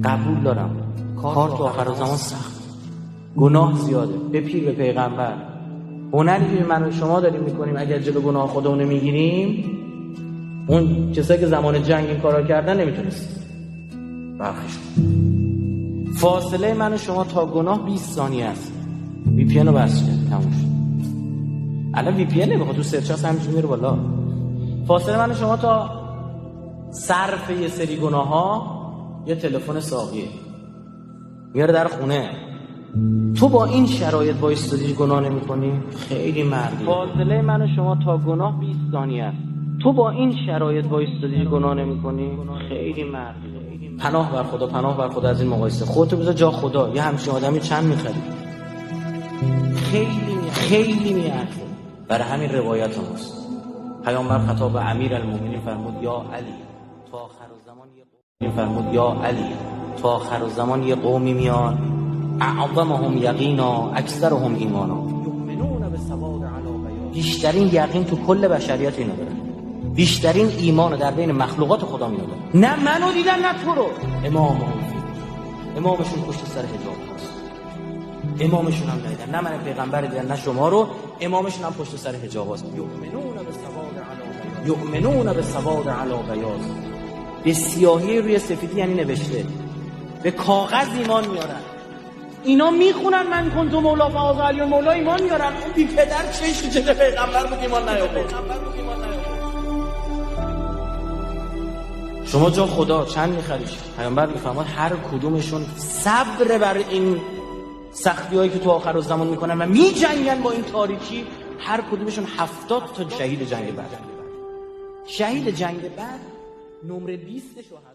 قبول دارم کار تو آخر زمان سخت، گناه زیاده، به پیر به پیغمبر. هنری که من و شما داریم میکنیم اگر جلو گناه خودمون میگیریم، اون کسایی که زمان جنگ این کارا کردن نمیتونست برخیش. فاصله من و شما تا گناه 20 ثانیه است. وی پی ان رو بس کرد، تموم شد. الان وی پی ان نمیخواد تو سرچ هست همینجوری میره بالا. فاصله من و شما تا صرف یه سری گناه ها یه تلفن ساقیه میاره در خونه. تو با این شرایط با استادی گناه نمی کنی؟ خیلی مردی. فاصله من و شما تا گناه 20 ثانیه است. تو با این شرایط با استادی گناه نمی کنی؟ خیلی مردی. پناه بر خدا، پناه بر خدا از این مقایسه. خودتو بذار جا خدا. یه همچین آدمی چند میخری؟ خیلی میارزه. برای همین روایت هست پیامبر خطاب به امیرالمومنین فرمود یا علی تا آخر زمان یه قومی میان اعظمهم یقینا اکثرهم ایمانا. بیشترین یقین تو کل بشریت اینا دارن، بیشترین ایمان در بین مخلوقات خدا مینا دارن. نه منو دیدن نه تو رو. امامشون پشت سر حجاب هست. امامشون هم ندیدن، نه من پیغمبر دیدن نه شما رو. امامشون هم پشت سر حجاب هست. یؤمنون بالسواد علی بیاض. به سیاهی روی سفیدی یعنی نوشته. به کاغذ ایمان میارن. اینا میخونن من کنتو مولا فاز علی و مولا ایمان میارن. اون بی پدر چشم چه پیغمبر بود ایمان نیاورد. شما جا خدا چند میخریش؟ پیامبر میفرماد هر کدومشون صبر بر این سختی‌هایی که تو آخر زمان میکنن و میجنگن با این تاریکی، هر کدومشون 70 تا شهید جنگ بعد. شهید جنگ بعد نمره 20 شهدا.